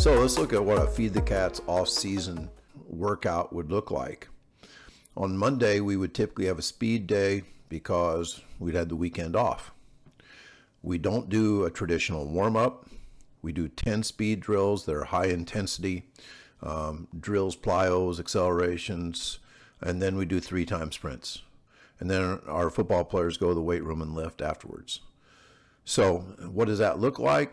So let's look at what a Feed the Cats off-season workout would look like. On Monday, we would typically have a speed day because we'd had the weekend off. We don't do a traditional warm-up. We do 10 speed drills that are high intensity, drills, plyos, accelerations, and then we do 3-time sprints. And then our football players go to the weight room and lift afterwards. So what does that look like?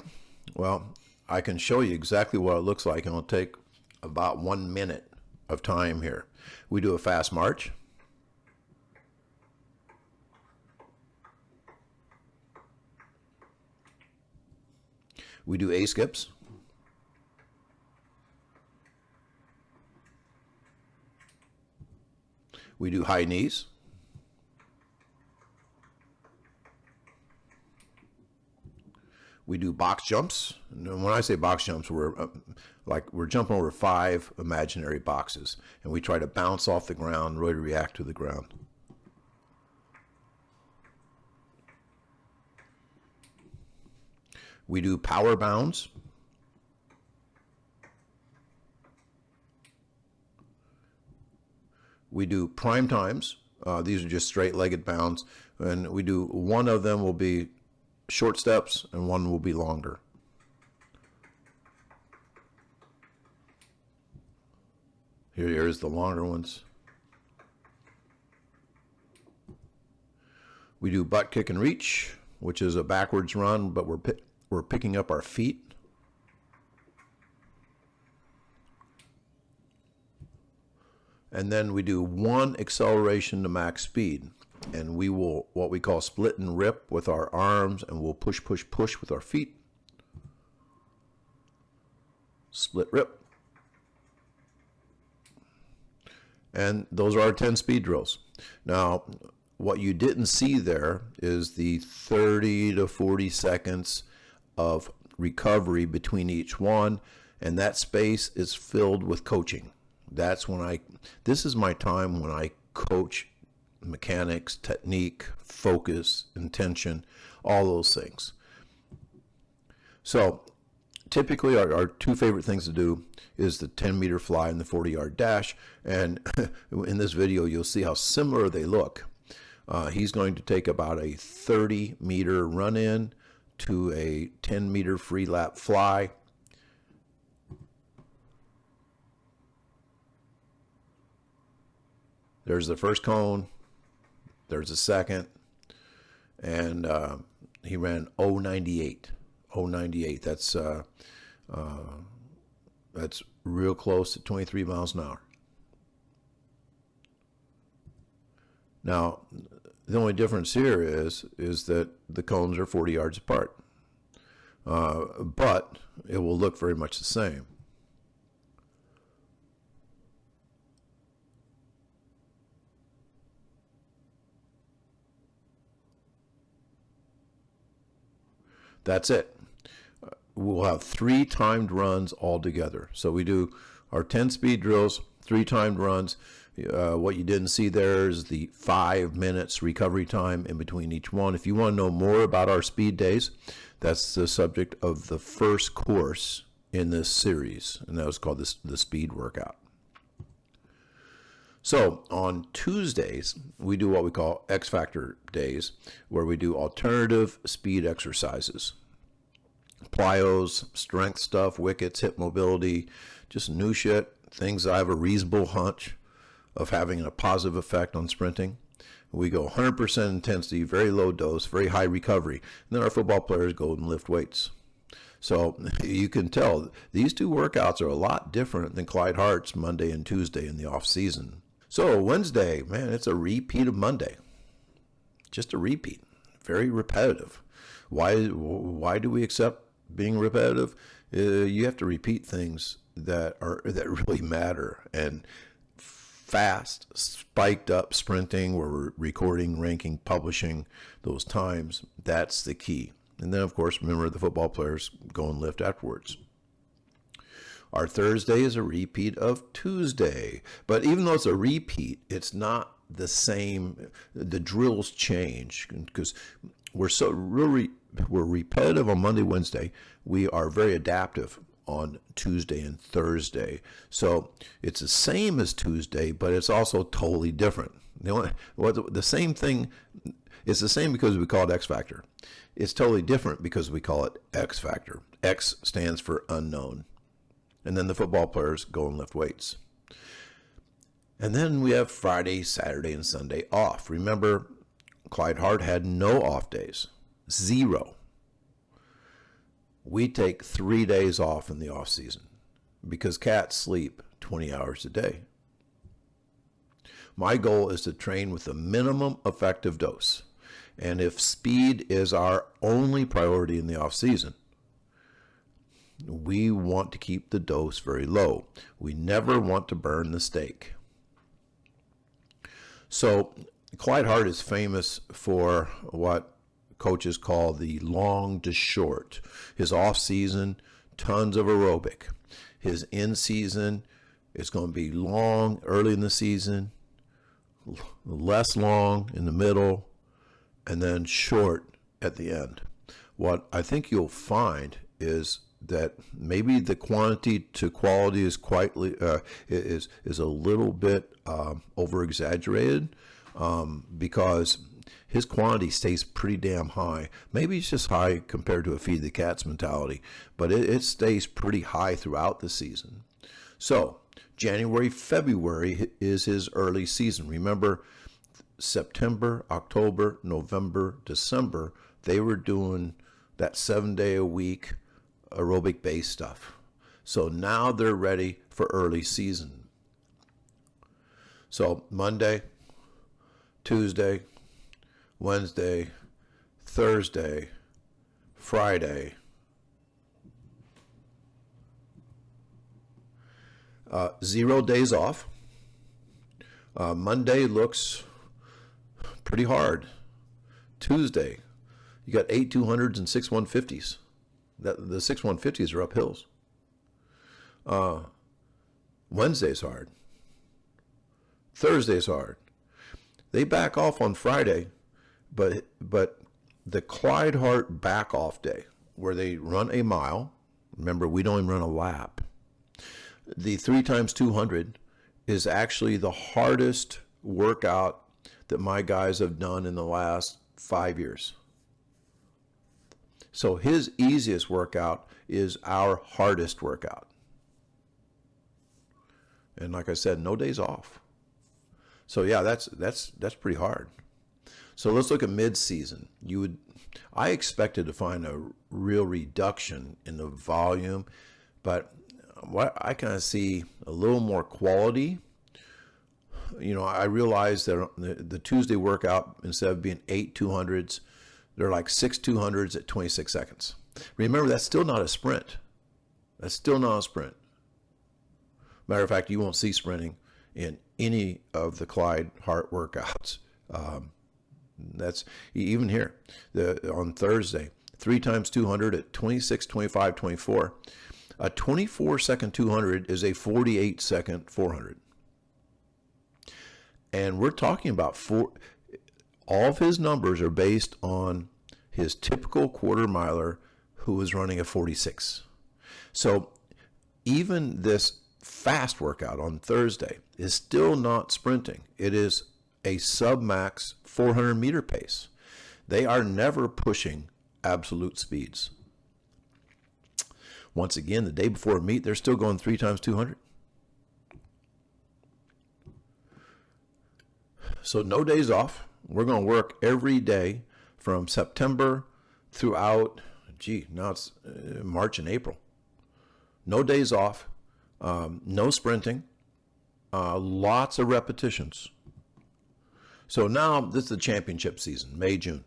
Well, I can show you exactly what it looks like, and it'll take about 1 minute of time here. We do a fast march. We do A-skips. We do high knees. We do box jumps. And when I say box jumps, we're jumping over 5 imaginary boxes, and we try to bounce off the ground, really react to the ground. We do power bounds. We do prime times. These are just straight-legged bounds, and we do one of them will be short steps and one will be longer. Here's the longer ones. We do butt kick and reach, which is a backwards run, but we're picking up our feet. And then we do 1 acceleration to max speed. And we will, what we call split and rip with our arms, and we'll push, push, push with our feet. Split, rip. And those are our 10 speed drills. Now, what you didn't see there is the 30 to 40 seconds of recovery between each one, and that space is filled with coaching. That's when this is my time when I coach mechanics, technique, focus, intention, all those things. So typically our 2 favorite things to do is the 10-meter fly and the 40-yard dash. And in this video, you'll see how similar they look. He's going to take about a 30-meter run-in to a 10-meter free lap fly. There's the first cone. There's a second, and he ran 0.98. 0.98. That's real close to 23 miles an hour. Now, the only difference here is that the cones are 40 yards apart, but it will look very much the same. That's it. We'll have 3 timed runs all together. So we do our 10 speed drills, 3 timed runs. What you didn't see there is the 5 minutes recovery time in between each one. If you want to know more about our speed days, that's the subject of the first course in this series, and that was called the speed workout. So on Tuesdays, we do what we call X Factor days, where we do alternative speed exercises. Plyos, strength stuff, wickets, hip mobility, just new shit, things I have a reasonable hunch of having a positive effect on sprinting. We go 100% intensity, very low dose, very high recovery. And then our football players go and lift weights. So you can tell these 2 workouts are a lot different than Clyde Hart's Monday and Tuesday in the off season. So Wednesday, man, it's a repeat of Monday. Just a repeat. Very repetitive. Why do we accept being repetitive? You have to repeat things that really matter. And fast, spiked up sprinting, where we're recording, ranking, publishing those times, that's the key. And then, of course, remember the football players go and lift afterwards. Our Thursday is a repeat of Tuesday. But even though it's a repeat, it's not the same. The drills change because we're repetitive on Monday, Wednesday. We are very adaptive on Tuesday and Thursday. So it's the same as Tuesday, but it's also totally different. The same thing, it's the same because we call it X Factor. It's totally different because we call it X Factor. X stands for unknown. And then the football players go and lift weights. And then we have Friday, Saturday, and Sunday off. Remember, Clyde Hart had no off days. 0. We take 3 days off in the off season because cats sleep 20 hours a day. My goal is to train with the minimum effective dose. And if speed is our only priority in the off season, we want to keep the dose very low. We never want to burn the steak. So Clyde Hart is famous for what coaches call the long to short. His off season, tons of aerobic. His in season is going to be long early in the season, less long in the middle, and then short at the end. What I think you'll find is that maybe the quantity to quality is is a little bit over exaggerated because his quantity stays pretty damn high. Maybe it's just high compared to a feed the cats mentality, but it stays pretty high throughout the season. So January, February is his early season. Remember, September, October, November, December, they were doing that 7-day-a-week aerobic based stuff. So now they're ready for early season. So Monday, Tuesday, Wednesday, Thursday, Friday, 0 days off. Monday looks pretty hard. Tuesday, you got 8 200s and 6 150s. The 6 150s are up hills. Wednesday's hard. Thursday's hard. They back off on Friday, but the Clyde Hart back off day, where they run a mile. Remember, we don't even run a lap. The 3 times 200 is actually the hardest workout that my guys have done in the last 5 years. So his easiest workout is our hardest workout. And like I said, no days off. So yeah, that's pretty hard. So let's look at mid-season. I expected to find a real reduction in the volume, but what I kind of see a little more quality. I realized that the Tuesday workout, instead of being 8 200s, they're like 6 200s at 26 seconds. Remember, that's still not a sprint. That's still not a sprint. Matter of fact, you won't see sprinting in any of the Clyde Hart workouts. That's even here on Thursday, 3 times 200 at 26, 25, 24. A 24-second 200 is a 48-second 400. And we're talking about all of his numbers are based on his typical quarter miler who was running a 46. So even this fast workout on Thursday is still not sprinting. It is a sub-max 400-meter pace. They are never pushing absolute speeds. Once again, the day before a meet, they're still going 3 times 200. So no days off. We're going to work every day from September throughout, now it's March and April. No days off, no sprinting, lots of repetitions. So now this is the championship season, May, June.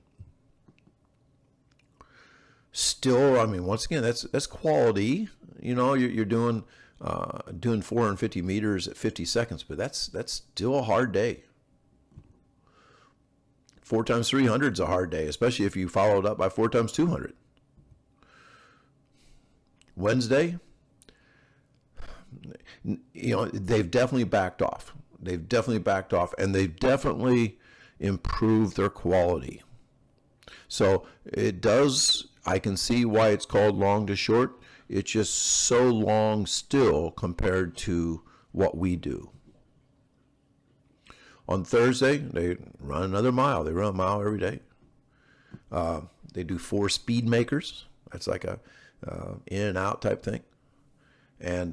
Still, once again, that's quality. You're doing 450 meters at 50 seconds, but that's still a hard day. 4 times 300 is a hard day, especially if you follow it up by 4 times 200. Wednesday, they've definitely backed off. And they've definitely improved their quality. So I can see why it's called long to short. It's just so long still compared to what we do. On Thursday, they run another mile. They run a mile every day. They do 4 speed makers. That's like a in and out type thing. And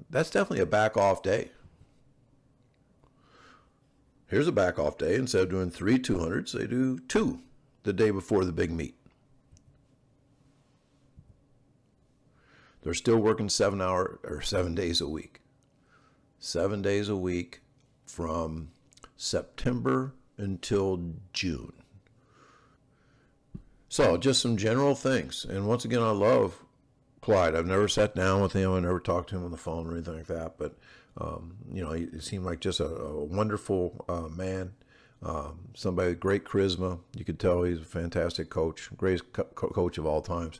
that's definitely a back off day. Here's a back off day. Instead of doing 3 200s, they do 2 the day before the big meet. They're still working 7 days a week. 7 days a week from September until June. So just some general things. And once again, I love Clyde. I've never sat down with him. I never talked to him on the phone or anything like that. But, he seemed like just a wonderful man. Somebody with great charisma. You could tell he's a fantastic coach. Greatest coach of all times.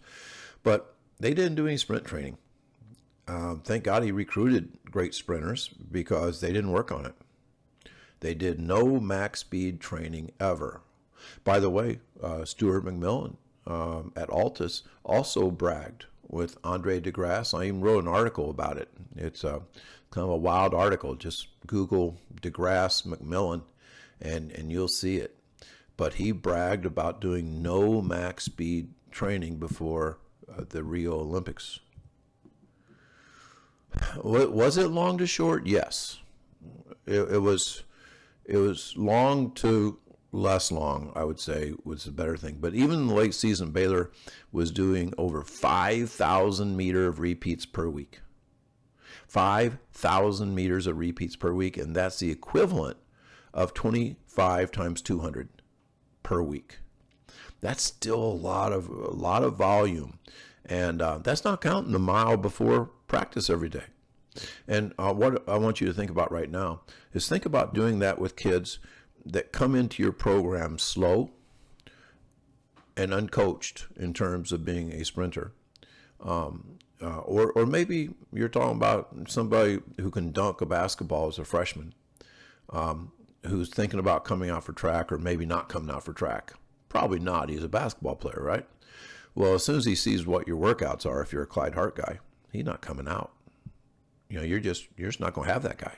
But they didn't do any sprint training. Thank God he recruited great sprinters because they didn't work on it. They did no max speed training ever. By the way, Stuart McMillan at Altus also bragged with Andre DeGrasse. I even wrote an article about it. It's kind of a wild article. Just Google DeGrasse McMillan and you'll see it. But he bragged about doing no max speed training before the Rio Olympics. Was it long to short? Yes. It was long to less long, I would say, was a better thing. But even in the late season, Baylor was doing over 5,000 meters of repeats per week. 5,000 meters of repeats per week, and that's the equivalent of 25 times 200 per week. That's still a lot of volume, and that's not counting the mile before practice every day. And what I want you to think about right now is think about doing that with kids that come into your program slow and uncoached in terms of being a sprinter. Or maybe you're talking about somebody who can dunk a basketball as a freshman, who's thinking about coming out for track or maybe not coming out for track. Probably not. He's a basketball player, right? Well, as soon as he sees what your workouts are, if you're a Clyde Hart guy, he's not coming out. You're just not going to have that guy.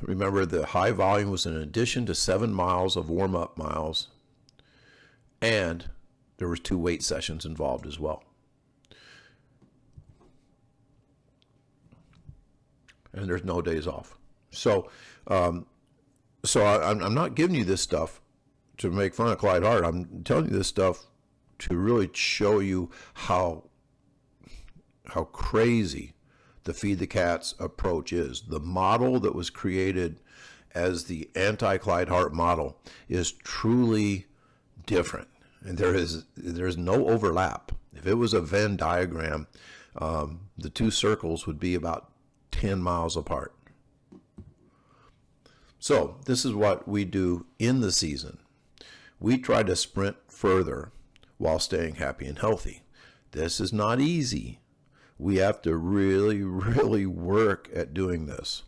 Remember, the high volume was in addition to 7 miles of warm-up miles, and there was 2 weight sessions involved as well. And there's no days off. So I'm not giving you this stuff to make fun of Clyde Hart. I'm telling you this stuff to really show you how crazy the Feed the Cats approach is. The model that was created as the anti-Clyde Hart model is truly different. And there's no overlap. If it was a Venn diagram, the 2 circles would be about 10 miles apart. So this is what we do in the season. We try to sprint further while staying happy and healthy. This is not easy. We have to really, really work at doing this.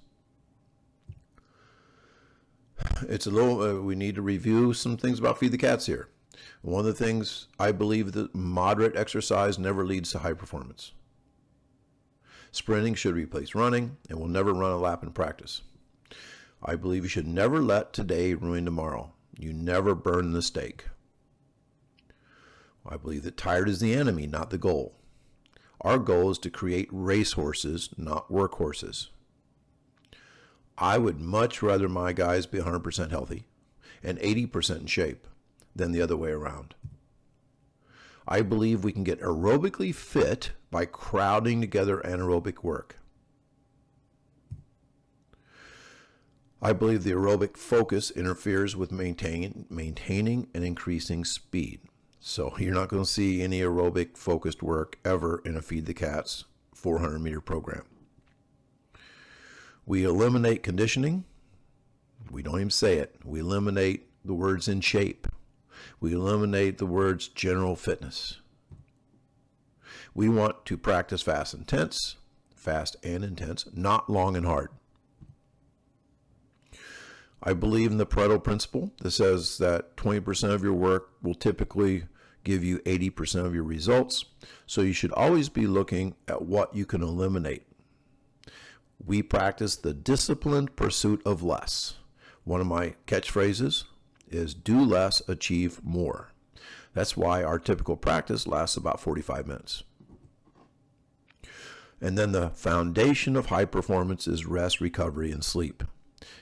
It's a little, we need to review some things about Feed the Cats here. One of the things I believe that moderate exercise never leads to high performance. Sprinting should replace running, and we'll never run a lap in practice. I believe you should never let today ruin tomorrow. You never burn the steak. I believe that tired is the enemy, not the goal. Our goal is to create racehorses, not workhorses. I would much rather my guys be 100% healthy and 80% in shape than the other way around. I believe we can get aerobically fit by crowding together anaerobic work. I believe the aerobic focus interferes with maintaining and increasing speed. So you're not going to see any aerobic focused work ever in a Feed the Cats 400 meter program. We eliminate conditioning. We don't even say it. We eliminate the words in shape. We eliminate the words general fitness. We want to practice fast and intense, not long and hard. I believe in the Pareto principle that says that 20% of your work will typically give you 80% of your results. So you should always be looking at what you can eliminate. We practice the disciplined pursuit of less. One of my catchphrases is do less, achieve more. That's why our typical practice lasts about 45 minutes. And then the foundation of high performance is rest, recovery, and sleep.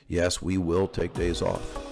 Yes, we will take days off.